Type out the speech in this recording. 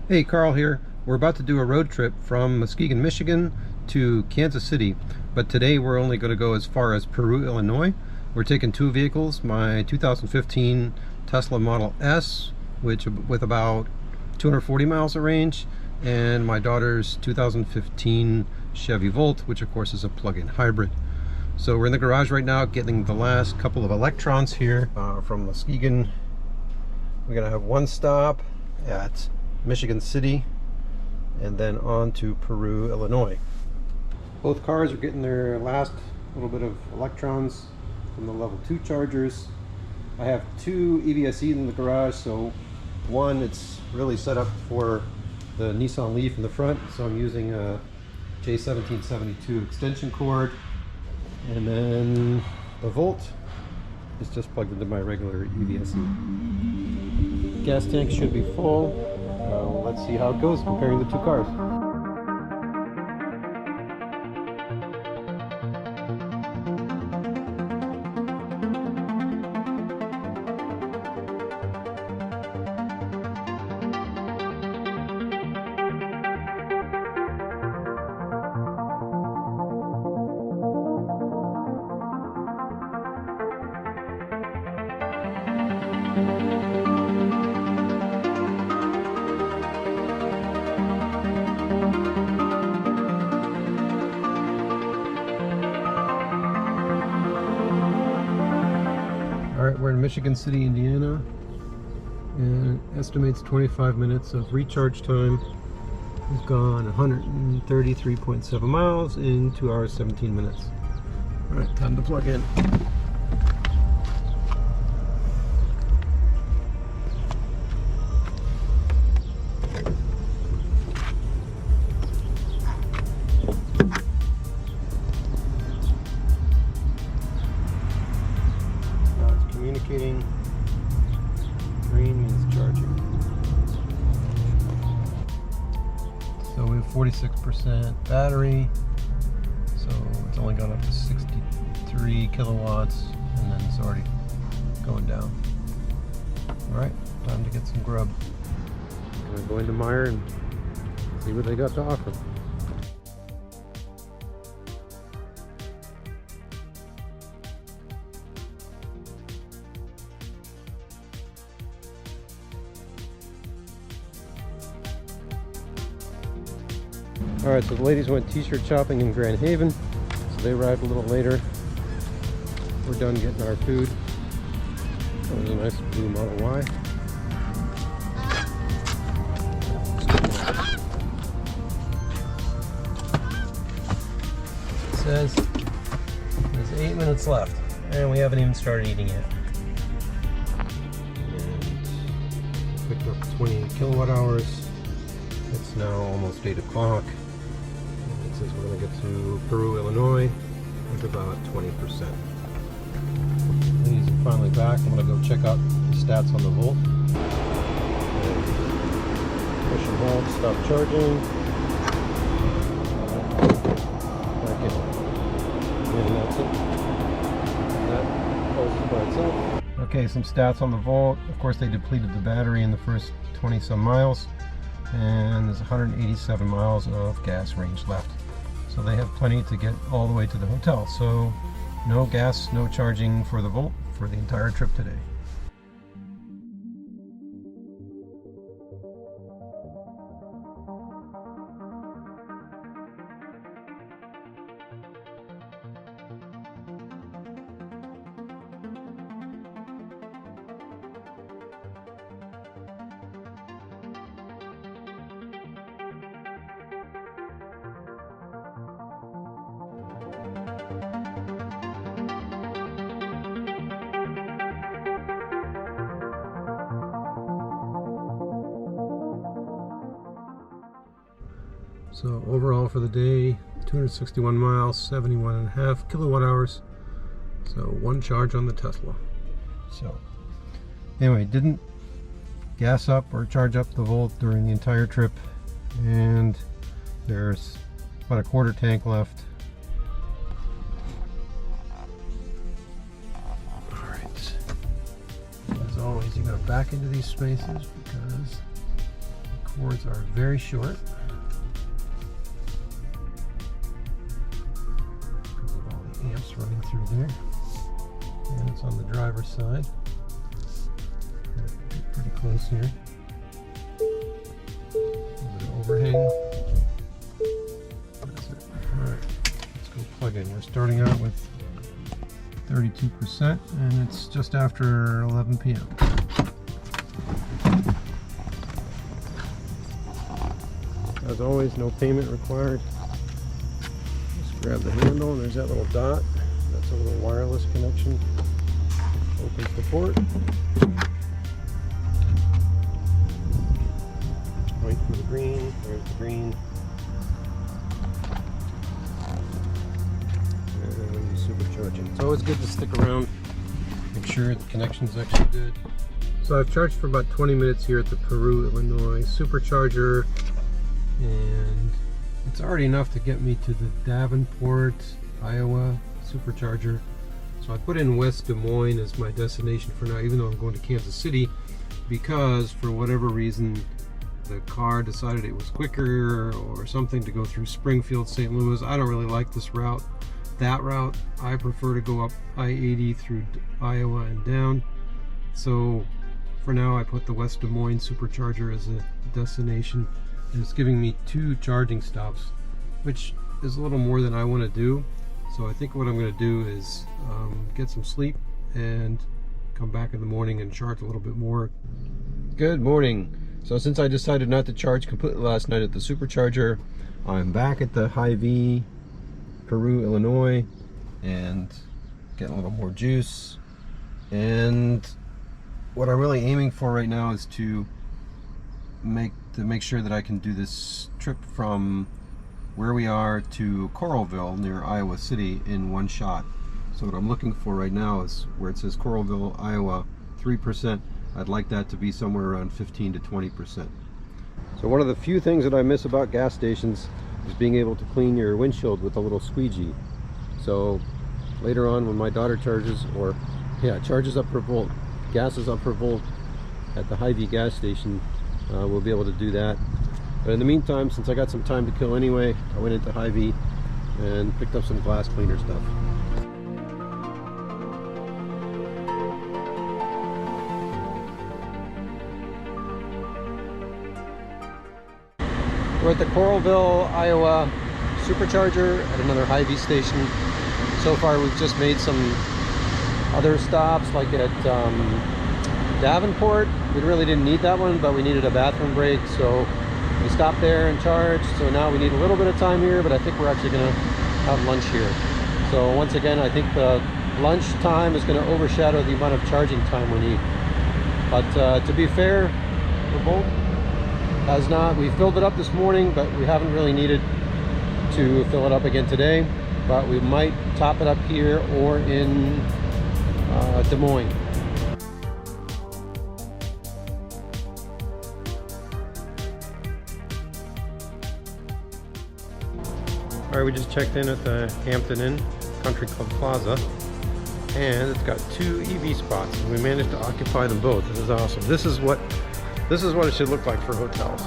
Hey, Carl here. We're about to do a road trip from Muskegon, Michigan to Kansas City, but today we're only going to go as far as Peru, Illinois. We're taking two vehicles, my 2015 Tesla Model S, which with about 240 miles of range, and my daughter's 2015 Chevy Volt, which of course is a plug-in hybrid. So we're in the garage right now getting the last couple of electrons here from Muskegon. We're going to have one stop at Michigan City and then on to Peru, Illinois. Both cars are getting their last little bit of electrons from the level 2 chargers. I have two EVSEs in the garage, so one, it's really set up for the Nissan Leaf in the front, so I'm using a J1772 extension cord, and then the Volt is just plugged into my regular EVSE. Gas tank should be full. Let's see how it goes comparing the two cars. Alright, we're in Michigan City, Indiana, and it estimates 25 minutes of recharge time. We've gone 133.7 miles in 2 hours 17 minutes. Alright, time to plug in. Communicating. Green means charging. So we have 46% battery, so it's only gone up to 63 kilowatts, and then it's already going down. Alright, time to get some grub. I'm gonna go into Meijer and see what they got to offer. Alright, so the ladies went t-shirt shopping in Grand Haven, so they arrived a little later. We're done getting our food. Oh, there's a nice blue Model Y. It says there's 8 minutes left, and we haven't even started eating yet. And picked up 20 kilowatt hours. It's now almost 8 o'clock. It says we're going to get to Peru, Illinois with about 20%. Ladies are finally back. I'm going to go check out the stats on the Volt. Push and hold, stop charging. Back in. And that's it. That closes by itself. Okay, some stats on the Volt. Of course, they depleted the battery in the first 20 some miles. And there's 187 miles of gas range left. So they have plenty to get all the way to the hotel. So no gas, no charging for the Volt for the entire trip today. So overall for the day, 261 miles, 71.5 kilowatt hours. So one charge on the Tesla. So anyway, didn't gas up or charge up the Volt during the entire trip, and there's about a quarter tank left. Alright, as always, you gotta back into these spaces because cords are very short because of all the amps running through there. And it's on the driver's side. Get pretty close here. A little bit of overhang. That's it. Alright, let's go plug in. We're starting out with 32% and it's just after 11 p.m. As always, no payment required. Just grab the handle and there's that little dot. That's a little wireless connection. Opens the port. Wait for the green. There's the green. And supercharging. It's always good to stick around. Make sure the connection's actually good. So I've charged for about 20 minutes here at the Peru, Illinois supercharger. And it's already enough to get me to the Davenport, Iowa supercharger. So I put in West Des Moines as my destination for now, even though I'm going to Kansas City, because for whatever reason the car decided it was quicker or something to go through Springfield, St. Louis. I don't really like this route, that route. I prefer to go up I-80 through Iowa and down. So for now I put the West Des Moines supercharger as a destination. And it's giving me 2 charging stops, which is a little more than I want to do. So I think what I'm going to do is get some sleep and come back in the morning and charge a little bit more. Good morning. So since I decided not to charge completely last night at the supercharger, I'm back at the Hy-Vee, Peru, Illinois, and getting a little more juice. And what I'm really aiming for right now is to make sure that I can do this trip from where we are to Coralville near Iowa City in one shot. So what I'm looking for right now is where it says Coralville, Iowa, 3%. I'd like that to be somewhere around 15 to 20%. So one of the few things that I miss about gas stations is being able to clean your windshield with a little squeegee. So later on when my daughter charges, or charges up per volt, gas is up per volt at the Hy-Vee gas station, we'll be able to do that. But in the meantime, since I got some time to kill anyway, I went into Hy-Vee and picked up some glass cleaner stuff. We're at the Coralville, Iowa supercharger at another Hy-Vee station. So far we've just made some other stops, like at Davenport. We really didn't need that one, but we needed a bathroom break, so we stopped there and charged. So now we need a little bit of time here, but I think we're actually going to have lunch here. So once again, I think the lunch time is going to overshadow the amount of charging time we need. But to be fair, the Volt has not. We filled it up this morning, but we haven't really needed to fill it up again today. But we might top it up here or in Des Moines. Alright, we just checked in at the Hampton Inn Country Club Plaza, and it's got 2 EV spots, and we managed to occupy them both. This is awesome. This is what it should look like for hotels.